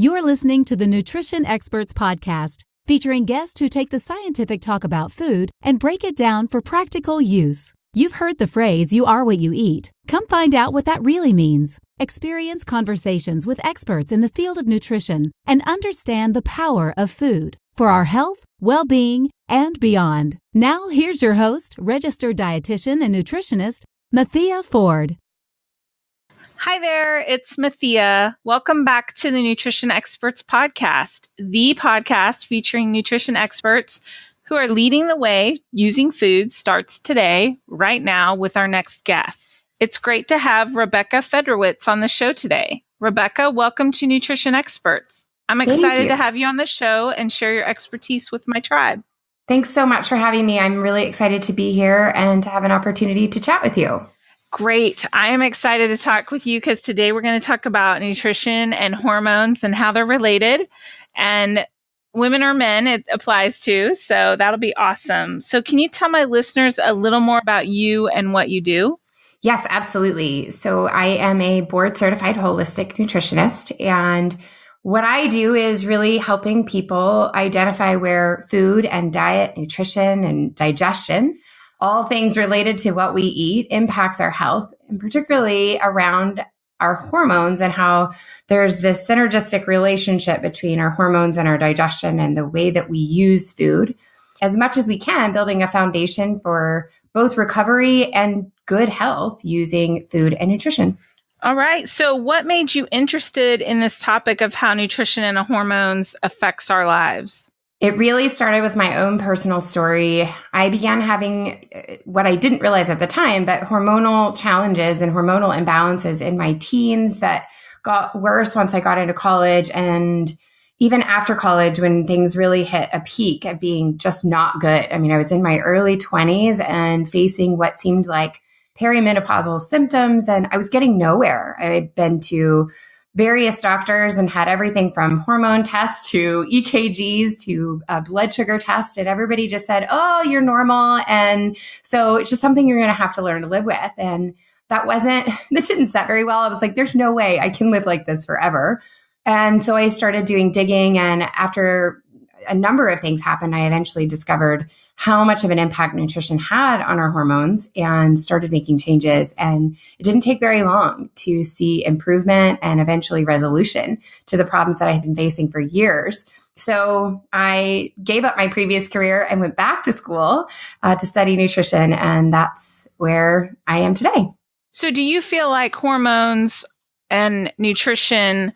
You're listening to the Nutrition Experts Podcast, featuring guests who take the scientific talk about food and break it down for practical use. You've heard the phrase, "You are what you eat." Come find out what that really means. Experience conversations with experts in the field of nutrition and understand the power of food for our health, well-being, and beyond. Now, here's your host, registered dietitian and nutritionist, Mathea Ford. Hi there, it's Mathea. Welcome back to the Nutrition Experts Podcast, the podcast featuring nutrition experts who are leading the way using food starts today, right now, with our next guest. It's great to have Rebekah Fedrowitz on the show today. Rebekah, welcome to Nutrition Experts. I'm excited to have you on the show and share your expertise with my tribe. Thanks so much for having me. I'm really excited to be here and to have an opportunity to chat with you. Great. I am excited to talk with you because today we're going to talk about nutrition and hormones and how they're related. And women or men, it applies to. So that'll be awesome. So can you tell my listeners a little more about you and what you do? Yes, absolutely. So I am a board certified holistic nutritionist. And what I do is really helping people identify where food and diet, nutrition and digestion, all things related to what we eat, impacts our health, and particularly around our hormones and how there's this synergistic relationship between our hormones and our digestion and the way that we use food as much as we can, building a foundation for both recovery and good health using food and nutrition. All right. So what made you interested in this topic of how nutrition and hormones affects our lives? It really started with my own personal story. I began having what I didn't realize at the time, but hormonal challenges and hormonal imbalances in my teens that got worse once I got into college. And even after college, when things really hit a peak of being just not good. I mean, I was in my early 20s and facing what seemed like perimenopausal symptoms, and I was getting nowhere. I had been to various doctors and had everything from hormone tests to EKGs to blood sugar tests. And everybody just said, "Oh, you're normal." And so it's just something you're going to have to learn to live with. And that didn't set very well. I was like, there's no way I can live like this forever. And so I started doing digging. And after a number of things happened, I eventually discovered how much of an impact nutrition had on our hormones and started making changes. And it didn't take very long to see improvement and eventually resolution to the problems that I had been facing for years. So I gave up my previous career and went back to school to study nutrition. And that's where I am today. So do you feel like hormones and nutrition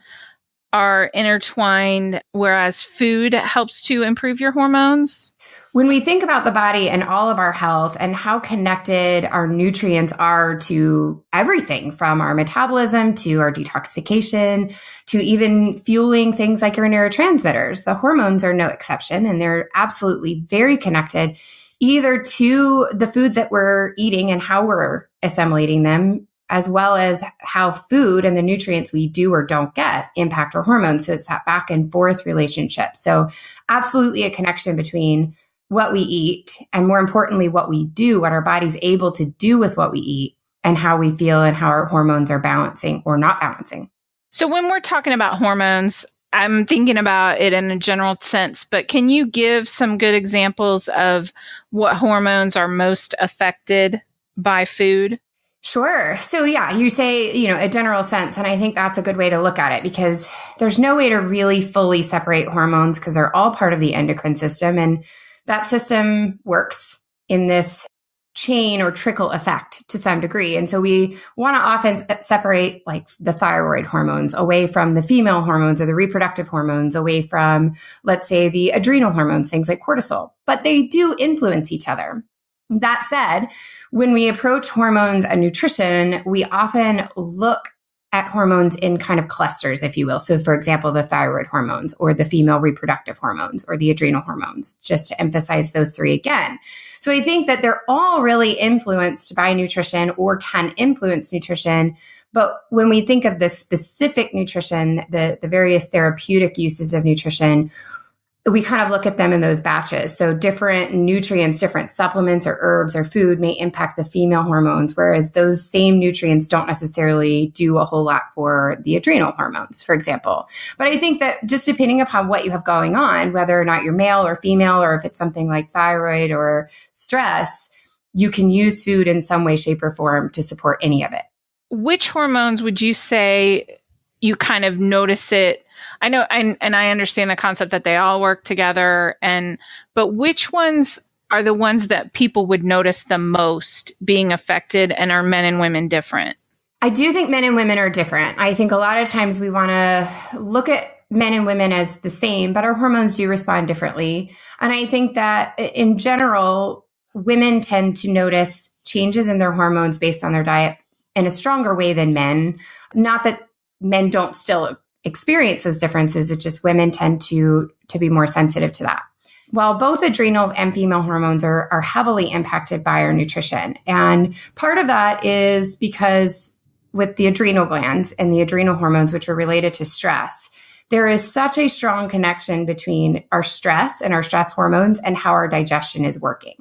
are intertwined, whereas food helps to improve your hormones? When we think about the body and all of our health and how connected our nutrients are to everything from our metabolism to our detoxification to even fueling things like your neurotransmitters, the hormones are no exception, and they're absolutely very connected either to the foods that we're eating and how we're assimilating them, as well as how food and the nutrients we do or don't get impact our hormones. So it's that back and forth relationship. So absolutely a connection between what we eat and, more importantly, what we do, what our body's able to do with what we eat, and how we feel and how our hormones are balancing or not balancing. So when we're talking about hormones, I'm thinking about it in a general sense, but can you give some good examples of what hormones are most affected by food? Sure. So yeah, you say, a general sense, and I think that's a good way to look at it because there's no way to really fully separate hormones because they're all part of the endocrine system. And that system works in this chain or trickle effect to some degree. And so we want to often separate like the thyroid hormones away from the female hormones or the reproductive hormones, away from, let's say, the adrenal hormones, things like cortisol, but they do influence each other. That said, when we approach hormones and nutrition, we often look at hormones in kind of clusters, if you will. So for example, the thyroid hormones or the female reproductive hormones or the adrenal hormones, just to emphasize those three again. So I think that they're all really influenced by nutrition or can influence nutrition. But when we think of the specific nutrition, the various therapeutic uses of nutrition, we kind of look at them in those batches. So different nutrients, different supplements or herbs or food may impact the female hormones, whereas those same nutrients don't necessarily do a whole lot for the adrenal hormones, for example. But I think that just depending upon what you have going on, whether or not you're male or female, or if it's something like thyroid or stress, you can use food in some way, shape, or form to support any of it. Which hormones would you say you kind of notice it? I know, and I understand the concept that they all work together, but which ones are the ones that people would notice the most being affected, and are men and women different? I do think men and women are different. I think a lot of times we want to look at men and women as the same, but our hormones do respond differently. And I think that in general, women tend to notice changes in their hormones based on their diet in a stronger way than men. Not that men don't still experience those differences. It's just women tend to be more sensitive to that. While both adrenals and female hormones are heavily impacted by our nutrition. And part of that is because with the adrenal glands and the adrenal hormones, which are related to stress, there is such a strong connection between our stress and our stress hormones and how our digestion is working.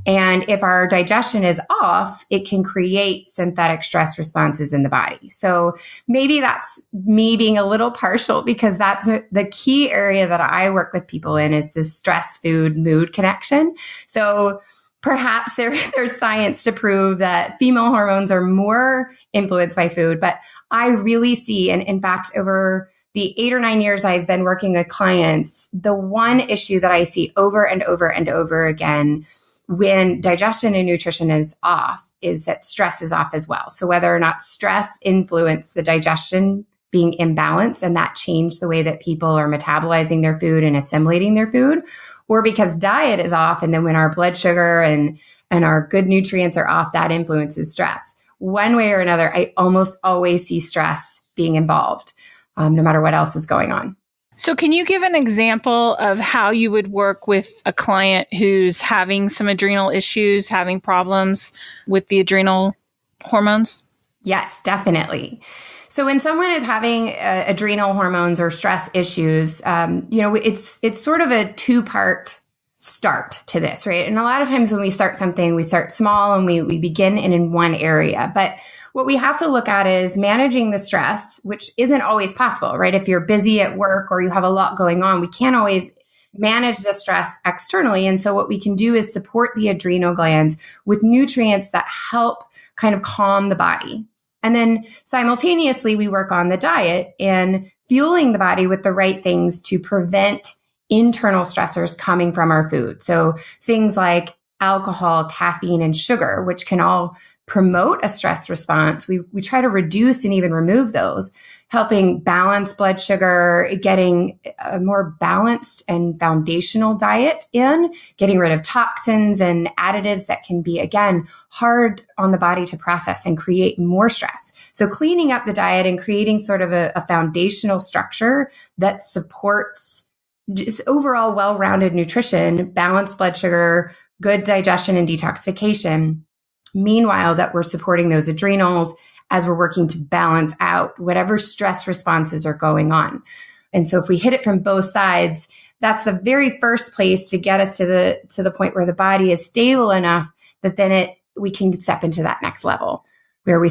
And if our digestion is off, it can create synthetic stress responses in the body. So maybe that's me being a little partial, because that's the key area that I work with people in, is this stress, food, mood connection. So perhaps there's science to prove that female hormones are more influenced by food, but I really see, and in fact, over the 8 or 9 years I've been working with clients, the one issue that I see over and over and over again when digestion and nutrition is off is that stress is off as well. So whether or not stress influenced the digestion being imbalanced, and that changed the way that people are metabolizing their food and assimilating their food, or because diet is off, and then when our blood sugar and our good nutrients are off, that influences stress. One way or another, I almost always see stress being involved, no matter what else is going on. So can you give an example of how you would work with a client who's having some adrenal issues, having problems with the adrenal hormones? Yes, definitely. So when someone is having adrenal hormones or stress issues, it's sort of a two-part start to this, right? And a lot of times when we start something, we start small and we begin in one area. But what we have to look at is managing the stress, which isn't always possible, right? If you're busy at work or you have a lot going on, we can't always manage the stress externally. And so what we can do is support the adrenal glands with nutrients that help kind of calm the body. And then simultaneously, we work on the diet and fueling the body with the right things to prevent internal stressors coming from our food. So things like alcohol, caffeine, and sugar, which can all promote a stress response. We try to reduce and even remove those, helping balance blood sugar, getting a more balanced and foundational diet in, getting rid of toxins and additives that can be, again, hard on the body to process and create more stress. So cleaning up the diet and creating sort of a foundational structure that supports just overall well-rounded nutrition, balanced blood sugar, good digestion and detoxification. Meanwhile, that we're supporting those adrenals as we're working to balance out whatever stress responses are going on. And so if we hit it from both sides, that's the very first place to get us to the point where the body is stable enough that then we can step into that next level where we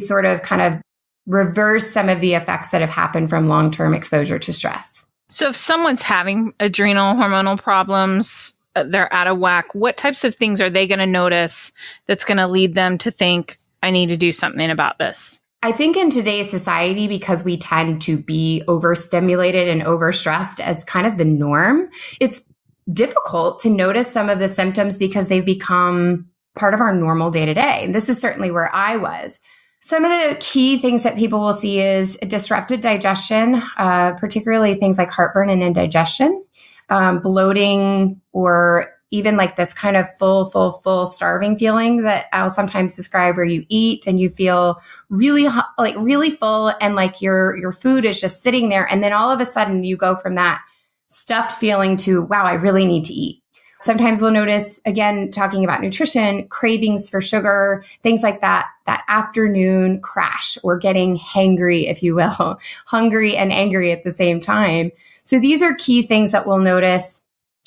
sort of kind of reverse some of the effects that have happened from long-term exposure to stress. So if someone's having adrenal hormonal problems, they're out of whack, what types of things are they going to notice that's going to lead them to think, I need to do something about this? I think in today's society, because we tend to be overstimulated and overstressed as kind of the norm, it's difficult to notice some of the symptoms because they've become part of our normal day to day. And this is certainly where I was. Some of the key things that people will see is disrupted digestion, particularly things like heartburn and indigestion, bloating, or even like this kind of full starving feeling that I'll sometimes describe, where you eat and you feel really full and like your food is just sitting there. And then all of a sudden you go from that stuffed feeling to, wow, I really need to eat. Sometimes we'll notice, again, talking about nutrition, cravings for sugar, things like that afternoon crash or getting hangry, if you will, hungry and angry at the same time. So these are key things that we'll notice,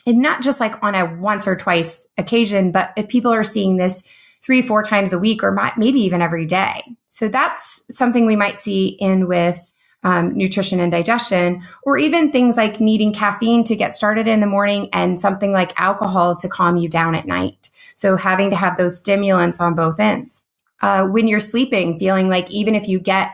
and not just like on a once or twice occasion, but if people are seeing this 3-4 times a week or maybe even every day. So that's something we might see in with nutrition and digestion, or even things like needing caffeine to get started in the morning and something like alcohol to calm you down at night. So having to have those stimulants on both ends. When you're sleeping, feeling like even if you get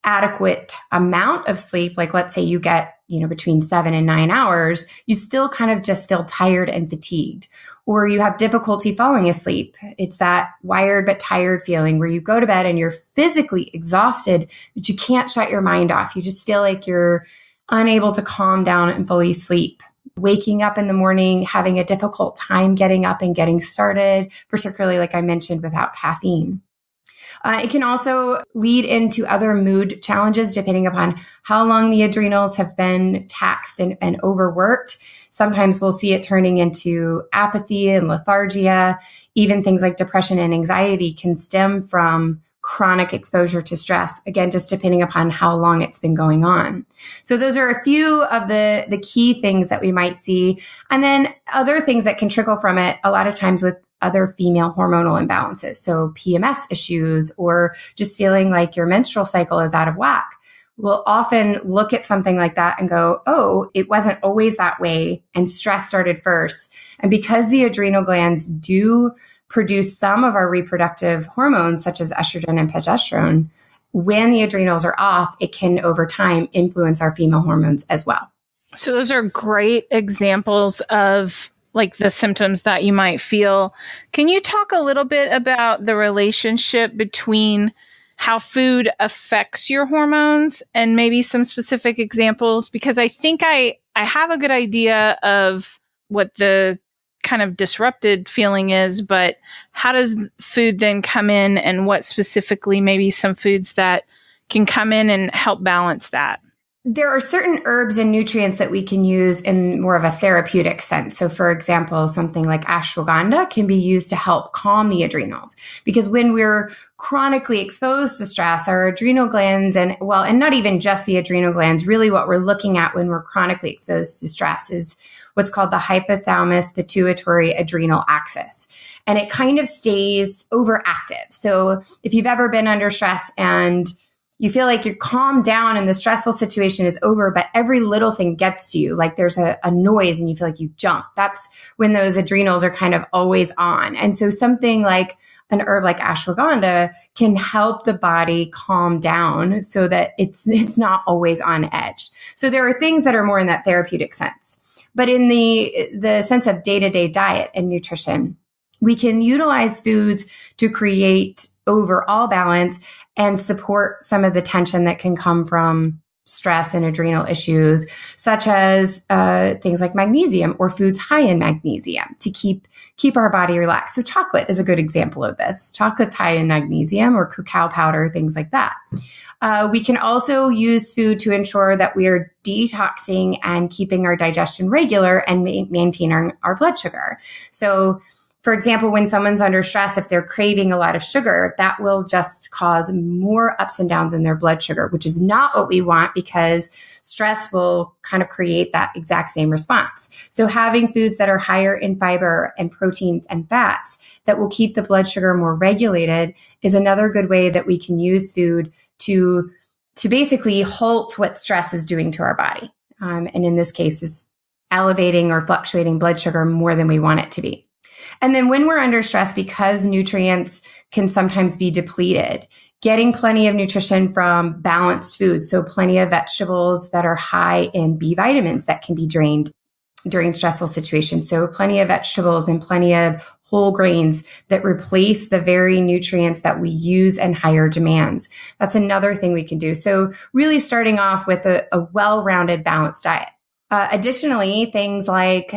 adequate amount of sleep, like let's say you get, between 7 and 9 hours, you still kind of just feel tired and fatigued, or you have difficulty falling asleep. It's that wired but tired feeling where you go to bed and you're physically exhausted, but you can't shut your mind off. You just feel like you're unable to calm down and fully sleep. Waking up in the morning, having a difficult time getting up and getting started, particularly like I mentioned, without caffeine. It can also lead into other mood challenges depending upon how long the adrenals have been taxed and overworked. Sometimes we'll see it turning into apathy and lethargia. Even things like depression and anxiety can stem from chronic exposure to stress, again, just depending upon how long it's been going on. So those are a few of the key things that we might see. And then other things that can trickle from it a lot of times with other female hormonal imbalances. So PMS issues, or just feeling like your menstrual cycle is out of whack. We'll often look at something like that and go, oh, it wasn't always that way, and stress started first. And because the adrenal glands do produce some of our reproductive hormones, such as estrogen and progesterone, when the adrenals are off, it can over time influence our female hormones as well. So those are great examples of like the symptoms that you might feel. Can you talk a little bit about the relationship between how food affects your hormones and maybe some specific examples? Because I think I have a good idea of what the kind of disrupted feeling is, but how does food then come in, and what specifically maybe some foods that can come in and help balance that? There are certain herbs and nutrients that we can use in more of a therapeutic sense. So for example, something like ashwagandha can be used to help calm the adrenals, because when we're chronically exposed to stress, our adrenal glands and not even just the adrenal glands, really what we're looking at when we're chronically exposed to stress is what's called the hypothalamus pituitary adrenal axis. And it kind of stays overactive. So if you've ever been under stress and you feel like you're calmed down and the stressful situation is over, but every little thing gets to you, like there's a noise and you feel like you jump. That's when those adrenals are kind of always on. And so something like an herb like ashwagandha can help the body calm down so that it's not always on edge. So there are things that are more in that therapeutic sense. But in the sense of day-to-day diet and nutrition, we can utilize foods to create overall balance and support some of the tension that can come from stress and adrenal issues, such as things like magnesium or foods high in magnesium to keep our body relaxed. So chocolate is a good example of this. Chocolate's high in magnesium, or cacao powder, things like that. We can also use food to ensure that we are detoxing and keeping our digestion regular and maintaining our blood sugar. So for example, when someone's under stress, if they're craving a lot of sugar, that will just cause more ups and downs in their blood sugar, which is not what we want, because stress will kind of create that exact same response. So having foods that are higher in fiber and proteins and fats that will keep the blood sugar more regulated is another good way that we can use food to basically halt what stress is doing to our body. And in this case, is elevating or fluctuating blood sugar more than we want it to be. And then when we're under stress, because nutrients can sometimes be depleted, getting plenty of nutrition from balanced foods, so plenty of vegetables that are high in B vitamins that can be drained during stressful situations. So plenty of vegetables and plenty of whole grains that replace the very nutrients that we use in higher demands. That's another thing we can do. So really starting off with a well-rounded, balanced diet. Additionally, things like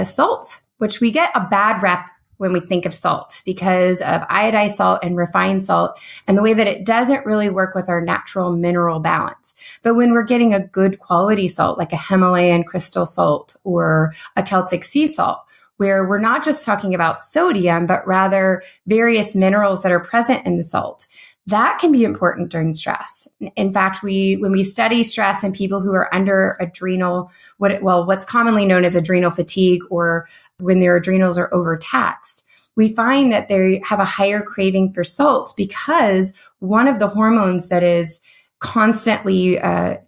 salt, which we get a bad rep when we think of salt because of iodized salt and refined salt and the way that it doesn't really work with our natural mineral balance. But when we're getting a good quality salt, like a Himalayan crystal salt or a Celtic sea salt, where we're not just talking about sodium, but rather various minerals that are present in the salt. That can be important during stress. In fact, when we study stress in people who are under adrenal, what's commonly known as adrenal fatigue, or when their adrenals are overtaxed, we find that they have a higher craving for salts because one of the hormones that is constantly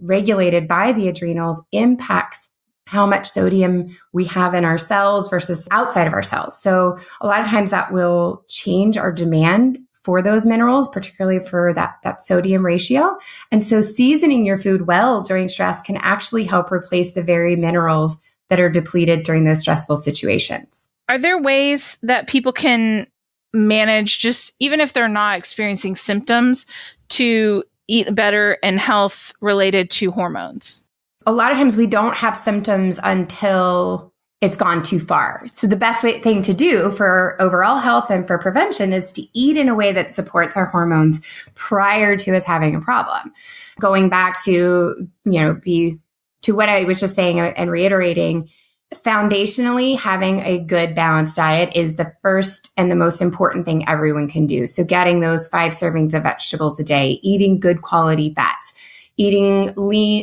regulated by the adrenals impacts how much sodium we have in our cells versus outside of our cells. So a lot of times that will change our demand for those minerals, particularly for that sodium ratio. And so seasoning your food well during stress can actually help replace the very minerals that are depleted during those stressful situations. Are there ways that people can manage, just even if they're not experiencing symptoms, to eat better and health related to hormones? A lot of times we don't have symptoms until it's gone too far. So the best thing to do for overall health and for prevention is to eat in a way that supports our hormones prior to us having a problem. Going back to, to what I was just saying and reiterating, foundationally, having a good balanced diet is the first and the most important thing everyone can do. So getting those 5 servings of vegetables a day, eating good quality fats, eating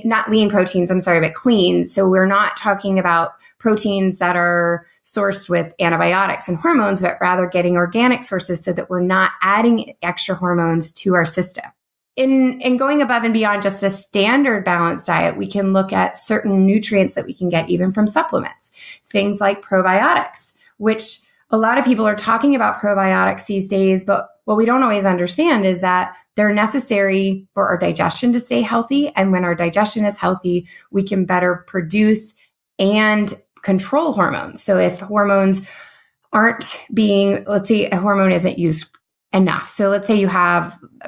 not lean proteins, but clean. So we're not talking about proteins that are sourced with antibiotics and hormones, but rather getting organic sources so that we're not adding extra hormones to our system. In going above and beyond just a standard balanced diet, we can look at certain nutrients that we can get even from supplements. Things like probiotics, which a lot of people are talking about probiotics these days, but what we don't always understand is that they're necessary for our digestion to stay healthy. And when our digestion is healthy, we can better produce and control hormones. So if hormones let's say a hormone isn't used enough. So let's say you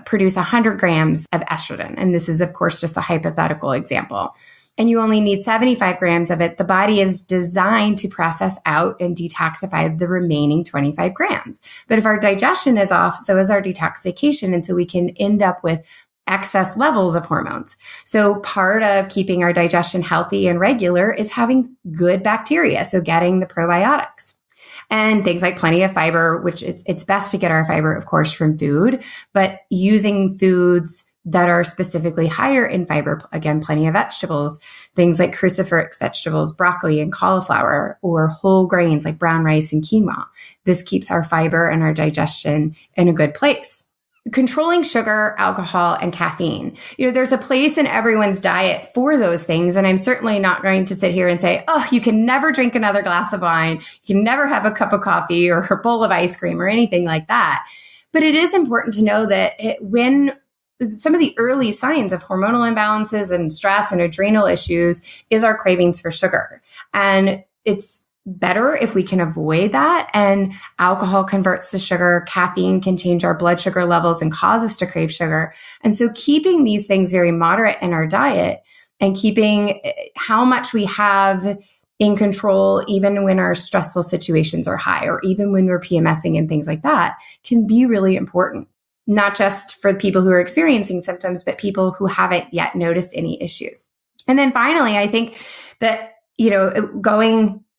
produce 100 grams of estrogen. And this is, of course, just a hypothetical example. And you only need 75 grams of it. The body is designed to process out and detoxify the remaining 25 grams. But if our digestion is off, so is our detoxification. And so we can end up with excess levels of hormones. So part of keeping our digestion healthy and regular is having good bacteria. So getting the probiotics. And things like plenty of fiber, which it's best to get our fiber, of course, from food, but using foods that are specifically higher in fiber, again, plenty of vegetables, things like cruciferous vegetables, broccoli and cauliflower, or whole grains like brown rice and quinoa. This keeps our fiber and our digestion in a good place. Controlling sugar, alcohol, and caffeine. There's a place in everyone's diet for those things. And I'm certainly not going to sit here and say, you can never drink another glass of wine. You can never have a cup of coffee or a bowl of ice cream or anything like that. But it is important to know that when some of the early signs of hormonal imbalances and stress and adrenal issues is our cravings for sugar. And it's better if we can avoid that. And alcohol converts to sugar. Caffeine can change our blood sugar levels and cause us to crave sugar. And so keeping these things very moderate in our diet and keeping how much we have in control, even when our stressful situations are high, or even when we're PMSing and things like that, can be really important. Not just for people who are experiencing symptoms, but people who haven't yet noticed any issues. And then finally, I think that,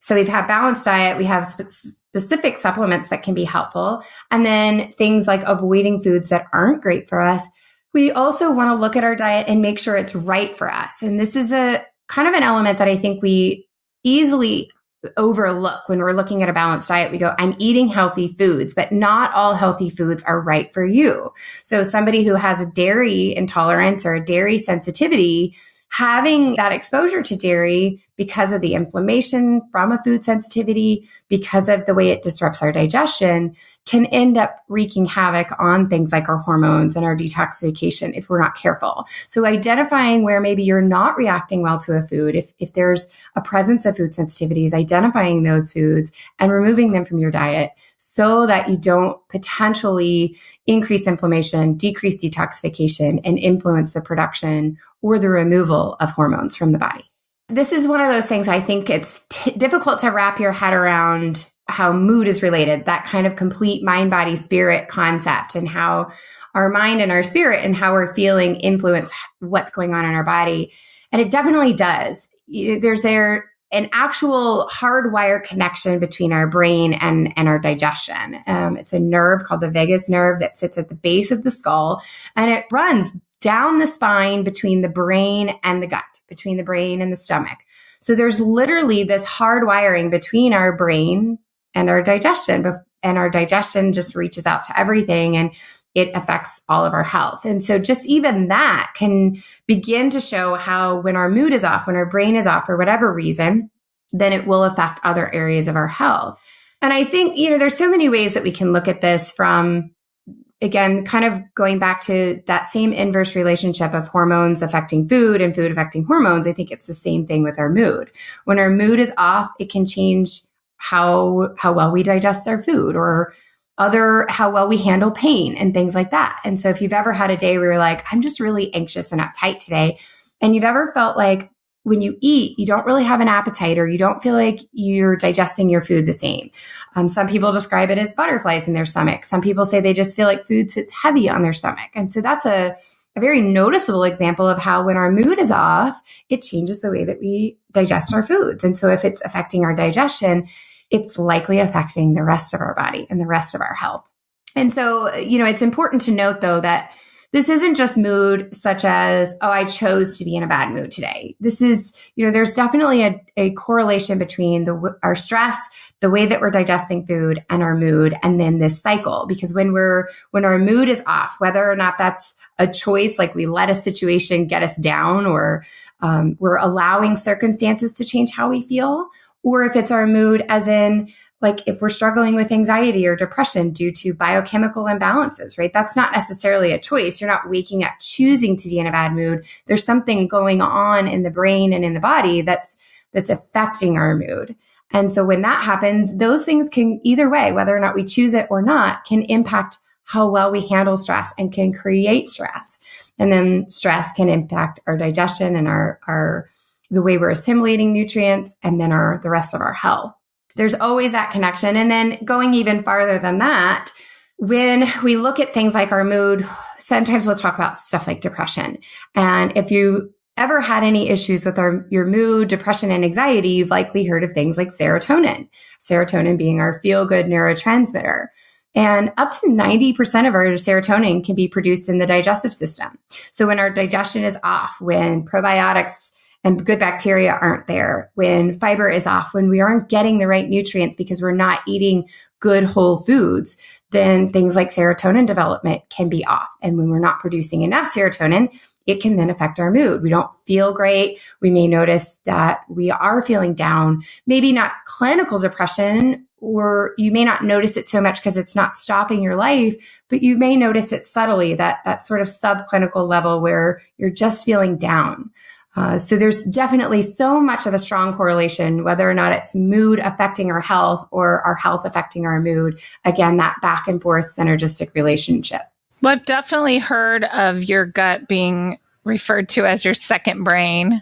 so we've had balanced diet, we have specific supplements that can be helpful. And then things like avoiding foods that aren't great for us. We also want to look at our diet and make sure it's right for us. And this is a kind of an element that I think we easily overlook when we're looking at a balanced diet. We go, I'm eating healthy foods, but not all healthy foods are right for you. So somebody who has a dairy intolerance or a dairy sensitivity, having that exposure to dairy because of the inflammation from a food sensitivity, because of the way it disrupts our digestion, can end up wreaking havoc on things like our hormones and our detoxification if we're not careful. So identifying where maybe you're not reacting well to a food, if there's a presence of food sensitivities, identifying those foods and removing them from your diet so that you don't potentially increase inflammation, decrease detoxification, and influence the production or the removal of hormones from the body. This is one of those things I think it's difficult to wrap your head around how mood is related, that kind of complete mind, body, spirit concept, and how our mind and our spirit and how we're feeling influence what's going on in our body. And it definitely does. an actual hardwired connection between our brain and our digestion. It's a nerve called the vagus nerve that sits at the base of the skull, and it runs down the spine between the brain and the gut, between the brain and the stomach. So there's literally this hardwiring between our brain and our digestion, and our digestion just reaches out to everything, and it affects all of our health. And so just even that can begin to show how when our mood is off, when our brain is off for whatever reason, then it will affect other areas of our health. And I think, there's so many ways that we can look at this from, again, kind of going back to that same inverse relationship of hormones affecting food and food affecting hormones. I think it's the same thing with our mood. When our mood is off, it can change how well we digest our food, or how well we handle pain and things like that. And so if you've ever had a day where you're like, I'm just really anxious and uptight today, and you've ever felt like when you eat, you don't really have an appetite, or you don't feel like you're digesting your food the same. Some people describe it as butterflies in their stomach. Some people say they just feel like food sits heavy on their stomach. And so that's a very noticeable example of how when our mood is off, it changes the way that we digest our foods. And so if it's affecting our digestion, it's likely affecting the rest of our body and the rest of our health. And so, it's important to note, though, that this isn't just mood such as, I chose to be in a bad mood today. This is, there's definitely a correlation between our stress, the way that we're digesting food, and our mood, and then this cycle. Because when our mood is off, whether or not that's a choice, like we let a situation get us down, or we're allowing circumstances to change how we feel, or if it's our mood as in, like if we're struggling with anxiety or depression due to biochemical imbalances, right? That's not necessarily a choice. You're not waking up choosing to be in a bad mood. There's something going on in the brain and in the body that's affecting our mood. And so when that happens, those things can, either way, whether or not we choose it or not, can impact how well we handle stress and can create stress. And then stress can impact our digestion and the way we're assimilating nutrients, and then the rest of our health. There's always that connection. And then going even farther than that, when we look at things like our mood, sometimes we'll talk about stuff like depression. And if you ever had any issues with your mood, depression, and anxiety, you've likely heard of things like serotonin being our feel-good neurotransmitter. And up to 90% of our serotonin can be produced in the digestive system. So when our digestion is off, when probiotics and good bacteria aren't there, when fiber is off, when we aren't getting the right nutrients because we're not eating good whole foods, then things like serotonin development can be off. And when we're not producing enough serotonin, it can then affect our mood. We don't feel great. We may notice that we are feeling down, maybe not clinical depression, or you may not notice it so much because it's not stopping your life, but you may notice it subtly, that sort of subclinical level where you're just feeling down. So there's definitely so much of a strong correlation, whether or not it's mood affecting our health or our health affecting our mood. Again, that back and forth synergistic relationship. Well, I've definitely heard of your gut being referred to as your second brain,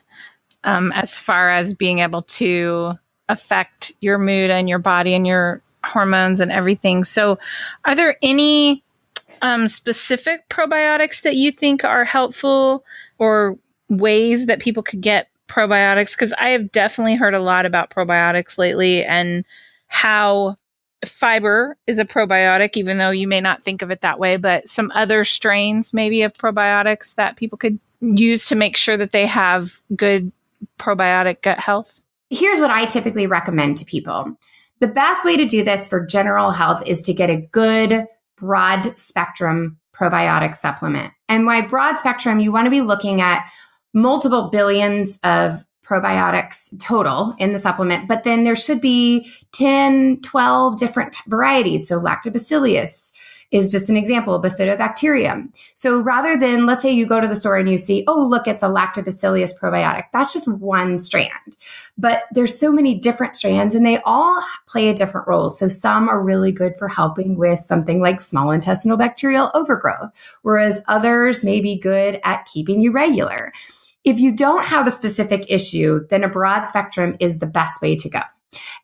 as far as being able to affect your mood and your body and your hormones and everything. So are there any specific probiotics that you think are helpful, or ways that people could get probiotics? Because I have definitely heard a lot about probiotics lately, and how fiber is a probiotic, even though you may not think of it that way, but some other strains maybe of probiotics that people could use to make sure that they have good probiotic gut health. Here's what I typically recommend to people. The best way to do this for general health is to get a good broad spectrum probiotic supplement. And by broad spectrum, you want to be looking at multiple billions of probiotics total in the supplement, but then there should be 10, 12 different varieties. So lactobacillus is just an example, bifidobacterium. So rather than, let's say you go to the store and you see, oh, look, it's a lactobacillus probiotic. That's just one strand. But there's so many different strands and they all play a different role. So some are really good for helping with something like small intestinal bacterial overgrowth, whereas others may be good at keeping you regular. If you don't have a specific issue, then a broad spectrum is the best way to go.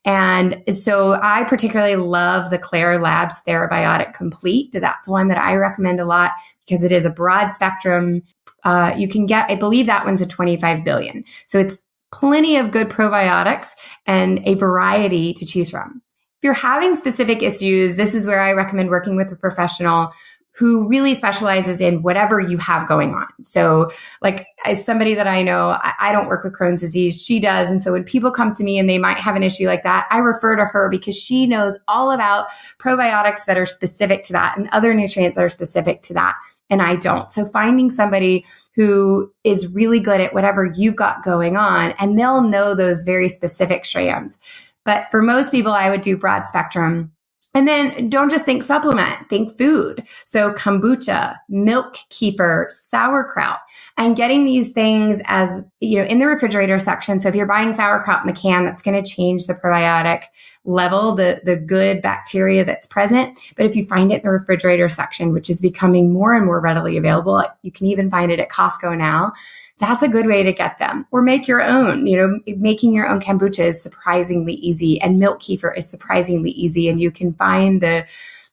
And so I particularly love the Claire Labs Therabiotic Complete. That's one that I recommend a lot because it is a broad spectrum. You can get, I believe that one's a 25 billion. So it's plenty of good probiotics and a variety to choose from. If you're having specific issues, this is where I recommend working with a professional who really specializes in whatever you have going on. So like as somebody that I know, I don't work with Crohn's disease. She does. And so when people come to me and they might have an issue like that, I refer to her because she knows all about probiotics that are specific to that and other nutrients that are specific to that. And I don't. So finding somebody who is really good at whatever you've got going on, and they'll know those very specific strands. But for most people, I would do broad spectrum. And then don't just think supplement, think food. So kombucha, milk kefir, sauerkraut, and getting these things as, in the refrigerator section. So if you're buying sauerkraut in the can, that's going to change the probiotic level, the good bacteria that's present. But if you find it in the refrigerator section, which is becoming more and more readily available, you can even find it at Costco now. That's a good way to get them. Or make your own. Making your own kombucha is surprisingly easy, and milk kefir is surprisingly easy. And you can find the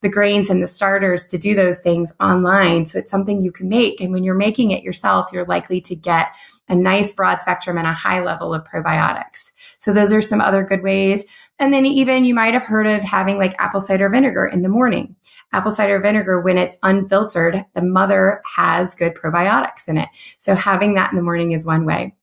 grains and the starters to do those things online. So it's something you can make. And when you're making it yourself, you're likely to get a nice broad spectrum and a high level of probiotics. So those are some other good ways. And then even you might have heard of having like apple cider vinegar in the morning. Apple cider vinegar, when it's unfiltered, the mother has good probiotics in it. So having that in the morning is one way.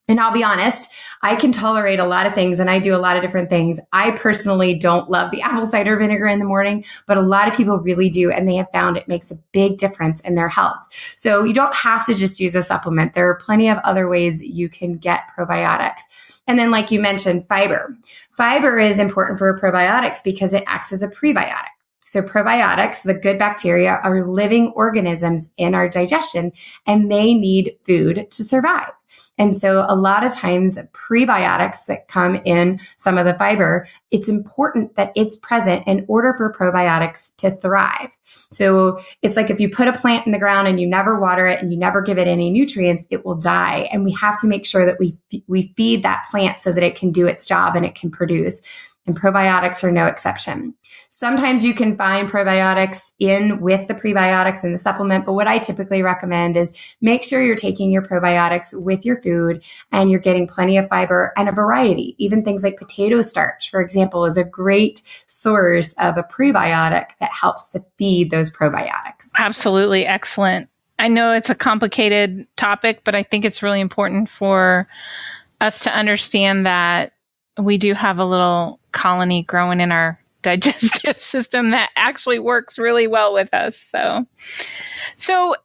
And I'll be honest, I can tolerate a lot of things and I do a lot of different things. I personally don't love the apple cider vinegar in the morning, but a lot of people really do. And they have found it makes a big difference in their health. So you don't have to just use a supplement. There are plenty of other ways you can get probiotics. And then like you mentioned, fiber. Fiber is important for probiotics because it acts as a prebiotic. So probiotics, the good bacteria, are living organisms in our digestion, and they need food to survive. And so a lot of times prebiotics that come in some of the fiber, it's important that it's present in order for probiotics to thrive. So it's like if you put a plant in the ground and you never water it and you never give it any nutrients, it will die. And we have to make sure that we feed that plant so that it can do its job and it can produce. And probiotics are no exception. Sometimes you can find probiotics in with the prebiotics in the supplement, but what I typically recommend is make sure you're taking your probiotics with your food and you're getting plenty of fiber and a variety. Even things like potato starch, for example, is a great source of a prebiotic that helps to feed those probiotics. Absolutely. Excellent. I know it's a complicated topic, but I think it's really important for us to understand that we do have a little colony growing in our digestive system that actually works really well with us. So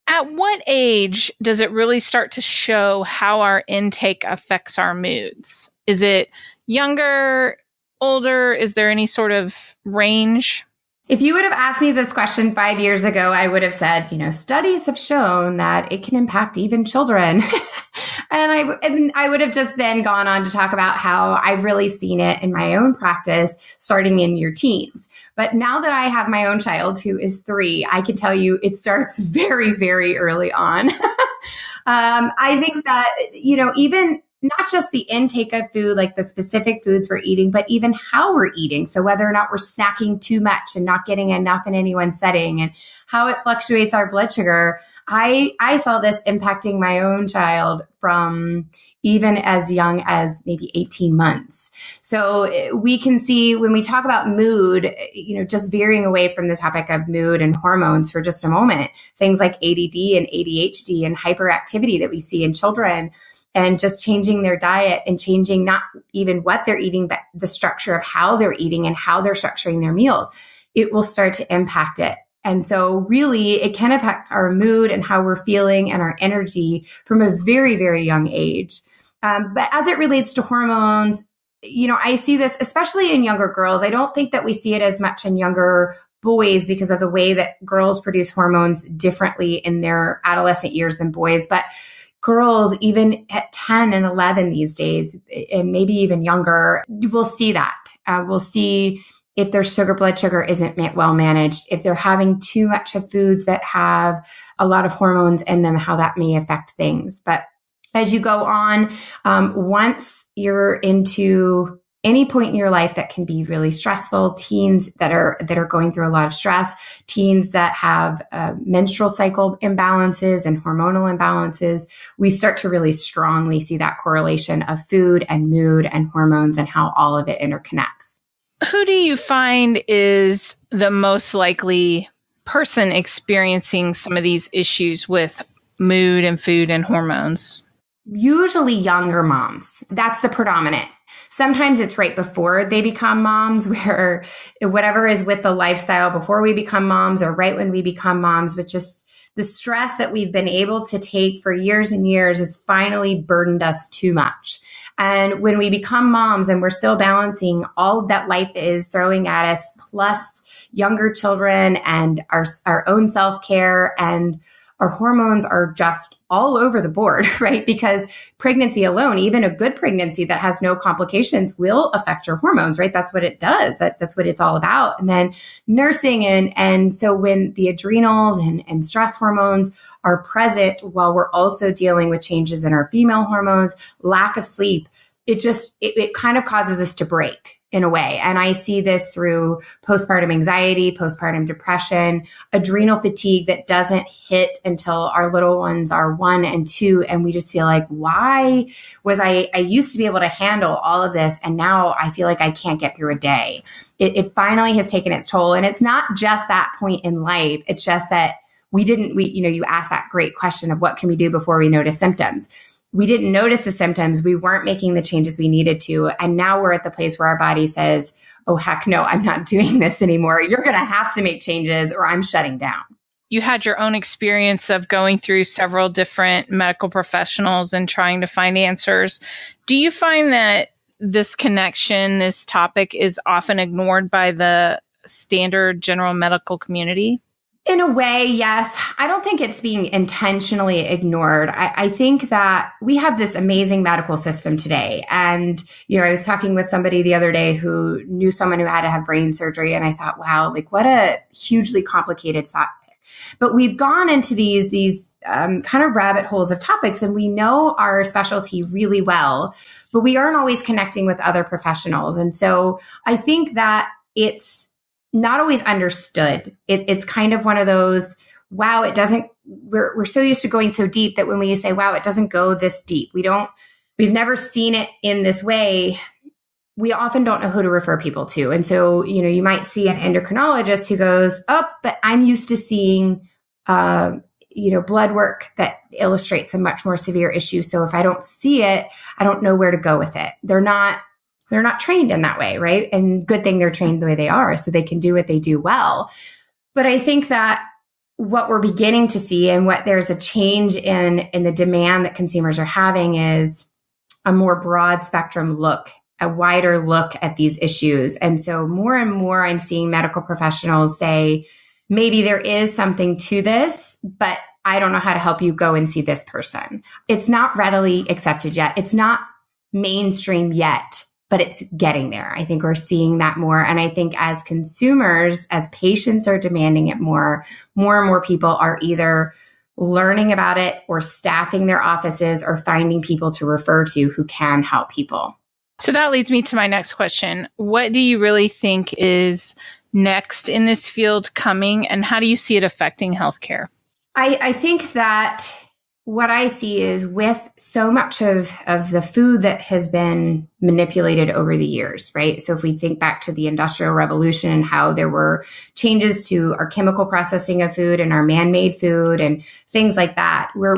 at what age does it really start to show how our intake affects our moods? Is it younger, older? Is there any sort of range? If you would have asked me this question 5 years ago, I would have said, studies have shown that it can impact even children. And I would have just then gone on to talk about how I've really seen it in my own practice starting in your teens. But now that I have my own child who is 3, I can tell you it starts very, very early on. I think that, even not just the intake of food, like the specific foods we're eating, but even how we're eating. So whether or not we're snacking too much and not getting enough in any one setting and how it fluctuates our blood sugar. I saw this impacting my own child from even as young as maybe 18 months. So we can see when we talk about mood, just veering away from the topic of mood and hormones for just a moment, things like ADD and ADHD and hyperactivity that we see in children, and just changing their diet and changing not even what they're eating, but the structure of how they're eating and how they're structuring their meals, it will start to impact it. And so really it can impact our mood and how we're feeling and our energy from a very, very young age. But as it relates to hormones, I see this especially in younger girls. I don't think that we see it as much in younger boys because of the way that girls produce hormones differently in their adolescent years than boys. But girls, even at 10 and 11 these days, and maybe even younger, we'll see that. We'll see if their blood sugar isn't well managed, if they're having too much of foods that have a lot of hormones in them, how that may affect things. But as you go on, once you're into any point in your life that can be really stressful, teens that are going through a lot of stress, teens that have menstrual cycle imbalances and hormonal imbalances, we start to really strongly see that correlation of food and mood and hormones and how all of it interconnects. Who do you find is the most likely person experiencing some of these issues with mood and food and hormones? Usually younger moms. That's the predominant. Sometimes it's right before they become moms, where whatever is with the lifestyle before we become moms or right when we become moms, but just the stress that we've been able to take for years and years has finally burdened us too much. And when we become moms and we're still balancing all that life is throwing at us, plus younger children and our own self-care, and our hormones are just all over the board, right? Because pregnancy alone, even a good pregnancy that has no complications, will affect your hormones, right? That's what it does. That's what it's all about. And then nursing. And so when the adrenals and stress hormones are present while we're also dealing with changes in our female hormones, lack of sleep, it kind of causes us to break in a way. And I see this through postpartum anxiety, postpartum depression, adrenal fatigue that doesn't hit until our little ones are 1 and 2. And we just feel like, why was I used to be able to handle all of this, and now I feel like I can't get through a day. It finally has taken its toll. And it's not just that point in life. It's just that you asked that great question of what can we do before we notice symptoms. We didn't notice the symptoms. We weren't making the changes we needed to. And now we're at the place where our body says, oh, heck no, I'm not doing this anymore. You're going to have to make changes or I'm shutting down. You had your own experience of going through several different medical professionals and trying to find answers. Do you find that this connection, this topic, is often ignored by the standard general medical community? In a way, yes. I don't think it's being intentionally ignored. I think that we have this amazing medical system today. And, I was talking with somebody the other day who knew someone who had to have brain surgery. And I thought, wow, like what a hugely complicated topic. But we've gone into these kind of rabbit holes of topics, and we know our specialty really well, but we aren't always connecting with other professionals. And so I think that it's not always understood. It's kind of one of those, wow, it doesn't, we're so used to going so deep that when we say, wow, it doesn't go this deep. We've never seen it in this way. We often don't know who to refer people to. And so, you might see an endocrinologist who goes, oh, but I'm used to seeing, blood work that illustrates a much more severe issue. So if I don't see it, I don't know where to go with it. They're not trained in that way, right? And good thing they're trained the way they are so they can do what they do well. But I think that what we're beginning to see and what there's a change in the demand that consumers are having is a more broad spectrum look, a wider look at these issues. And so more and more I'm seeing medical professionals say, maybe there is something to this, but I don't know how to help you. Go and see this person. It's not readily accepted yet. It's not mainstream yet, but it's getting there. I think we're seeing that more. And I think as consumers, as patients are demanding it more and more people are either learning about it or staffing their offices or finding people to refer to who can help people. So that leads me to my next question. What do you really think is next in this field coming, and how do you see it affecting healthcare? I think that what I see is with so much of the food that has been manipulated over the years, right? So if we think back to the Industrial Revolution and how there were changes to our chemical processing of food and our man-made food and things like that, where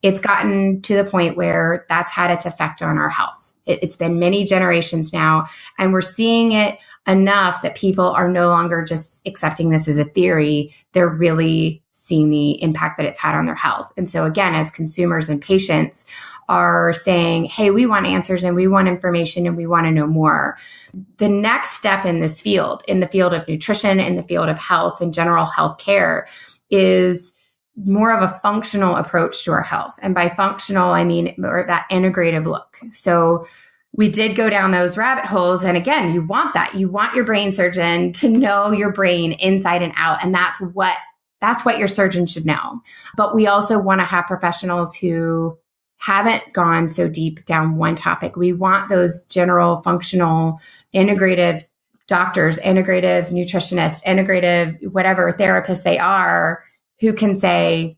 it's gotten to the point where that's had its effect on our health. It's been many generations now, and we're seeing it enough that people are no longer just accepting this as a theory. They're really seeing the impact that it's had on their health. And so again, as consumers and patients are saying, hey, we want answers and we want information and we want to know more. The next step in this field, in the field of nutrition, in the field of health and general health care, is more of a functional approach to our health. And by functional, I mean more that integrative look. So we did go down those rabbit holes. And again, you want that. You want your brain surgeon to know your brain inside and out. And that's what your surgeon should know. But we also want to have professionals who haven't gone so deep down one topic. We want those general, functional, integrative doctors, integrative nutritionists, integrative, whatever therapists they are, who can say,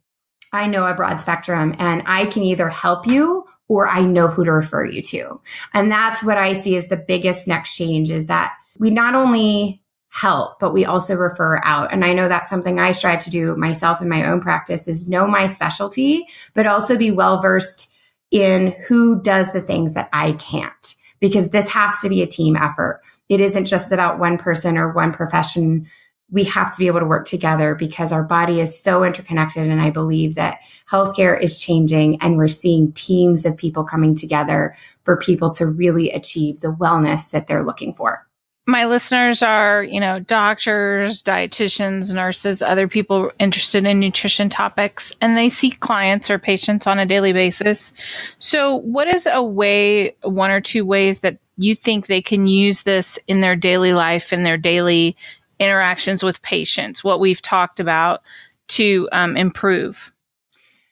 I know a broad spectrum and I can either help you or I know who to refer you to. And that's what I see as the biggest next change, is that we not only help, but we also refer out. And I know that's something I strive to do myself in my own practice, is know my specialty, but also be well-versed in who does the things that I can't, because this has to be a team effort. It isn't just about one person or one profession. We have to be able to work together because our body is so interconnected. And I believe that healthcare is changing and we're seeing teams of people coming together for people to really achieve the wellness that they're looking for. My listeners are, doctors, dietitians, nurses, other people interested in nutrition topics, and they see clients or patients on a daily basis. So what is one or two ways that you think they can use this in their daily life, in their daily interactions with patients, what we've talked about, to improve?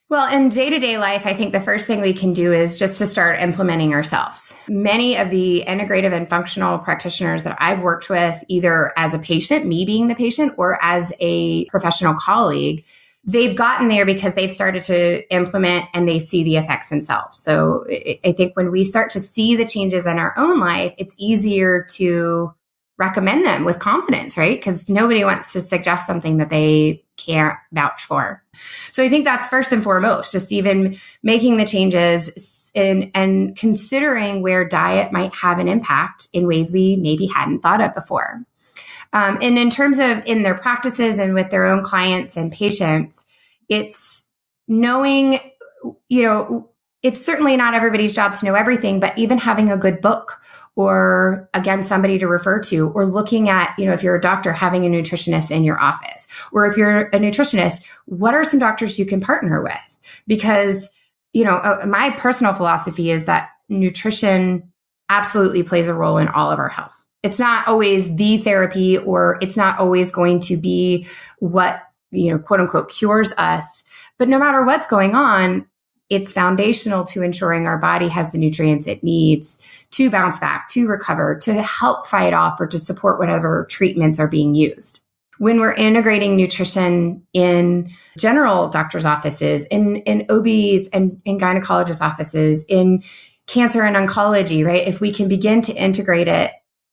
Well, in day-to-day life, I think the first thing we can do is just to start implementing ourselves. Many of the integrative and functional practitioners that I've worked with, either as a patient, me being the patient, or as a professional colleague, they've gotten there because they've started to implement and they see the effects themselves. So I think when we start to see the changes in our own life, it's easier to recommend them with confidence, right? Because nobody wants to suggest something that they can't vouch for. So I think that's first and foremost, just even making the changes and considering where diet might have an impact in ways we maybe hadn't thought of before. And in terms of in their practices and with their own clients and patients, it's knowing, it's certainly not everybody's job to know everything, but even having a good book, or again, somebody to refer to, or looking at, if you're a doctor, having a nutritionist in your office, or if you're a nutritionist, what are some doctors you can partner with? Because, my personal philosophy is that nutrition absolutely plays a role in all of our health. It's not always the therapy, or it's not always going to be what, quote unquote, cures us. But no matter what's going on, it's foundational to ensuring our body has the nutrients it needs to bounce back, to recover, to help fight off, or to support whatever treatments are being used. When we're integrating nutrition in general doctors' offices, in OBs and in gynecologists' offices, in cancer and oncology, right? If we can begin to integrate it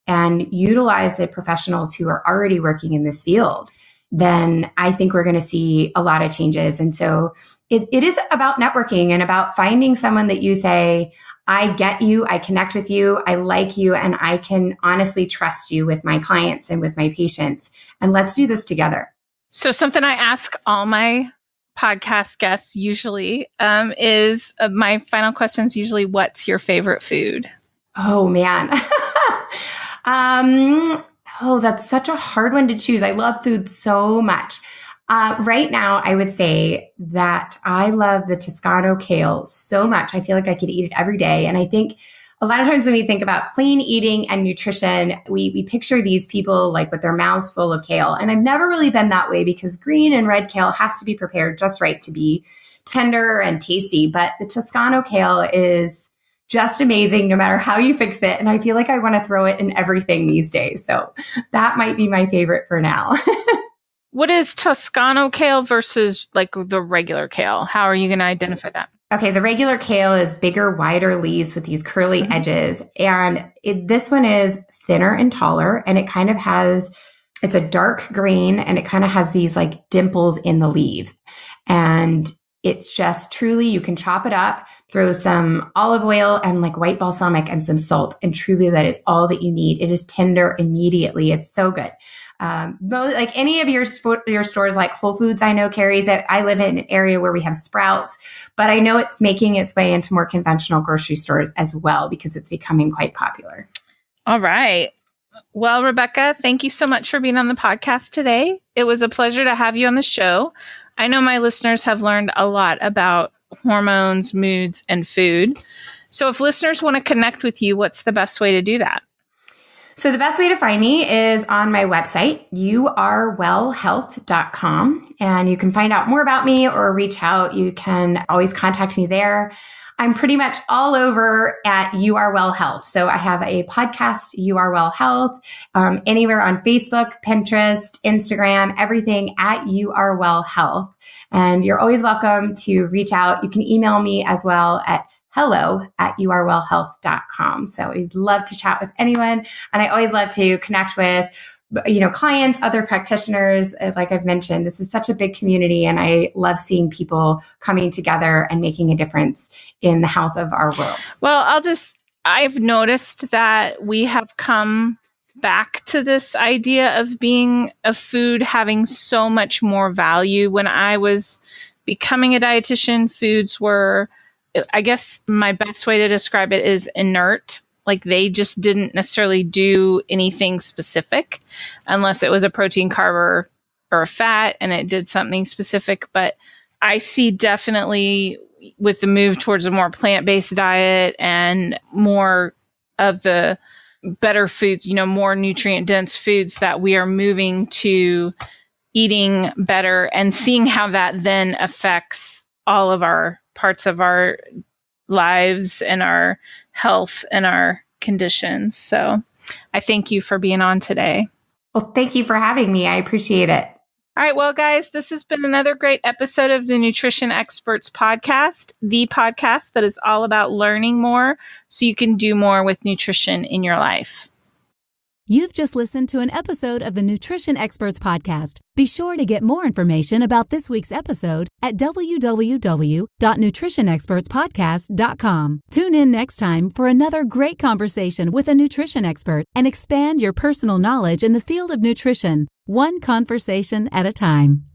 and utilize the professionals who are already working in this field, then I think we're going to see a lot of changes. And so it is about networking and about finding someone that you say, I get you, I connect with you, I like you, and I can honestly trust you with my clients and with my patients. And let's do this together. So something I ask all my podcast guests usually is my final question is usually, what's your favorite food? Oh, man. That's such a hard one to choose. I love food so much. Right now, I would say that I love the Toscano kale so much. I feel like I could eat it every day. And I think a lot of times when we think about clean eating and nutrition, we picture these people like with their mouths full of kale. And I've never really been that way, because green and red kale has to be prepared just right to be tender and tasty. But the Toscano kale is just amazing no matter how you fix it. And I feel like I want to throw it in everything these days. So that might be my favorite for now. What is Toscano kale versus like the regular kale? How are you going to identify that? Okay, the regular kale is bigger, wider leaves with these curly edges. And this one is thinner and taller. And it kind of it's a dark green, and it kind of has these like dimples in the leaves. And it's just truly, you can chop it up, throw some olive oil and like white balsamic and some salt. And truly that is all that you need. It is tender immediately. It's so good. Like any of your stores, like Whole Foods, I know carries it. I live in an area where we have Sprouts, but I know it's making its way into more conventional grocery stores as well, because it's becoming quite popular. All right. Well, Rebekah, thank you so much for being on the podcast today. It was a pleasure to have you on the show. I know my listeners have learned a lot about hormones, moods, and food. So if listeners want to connect with you, what's the best way to do that? So the best way to find me is on my website, youarewellhealth.com. And you can find out more about me or reach out. You can always contact me there. I'm pretty much all over at You Are Well Health. So I have a podcast, You Are Well Health, anywhere on Facebook, Pinterest, Instagram, everything at You Are Well Health. And you're always welcome to reach out. You can email me as well at hello@youarewellhealth.com. So we'd love to chat with anyone. And I always love to connect with, clients, other practitioners. Like I've mentioned, this is such a big community, and I love seeing people coming together and making a difference in the health of our world. Well, I've noticed that we have come back to this idea of food having so much more value. When I was becoming a dietitian, foods were, I guess my best way to describe it is inert. Like they just didn't necessarily do anything specific unless it was a protein, carb, or a fat, and it did something specific. But I see definitely with the move towards a more plant-based diet and more of the better foods, more nutrient-dense foods, that we are moving to eating better and seeing how that then affects all of our parts of our lives and our health and our conditions. So I thank you for being on today. Well, thank you for having me. I appreciate it. All right. Well, guys, this has been another great episode of the Nutrition Experts Podcast, the podcast that is all about learning more so you can do more with nutrition in your life. You've just listened to an episode of the Nutrition Experts Podcast. Be sure to get more information about this week's episode at www.nutritionexpertspodcast.com. Tune in next time for another great conversation with a nutrition expert and expand your personal knowledge in the field of nutrition, one conversation at a time.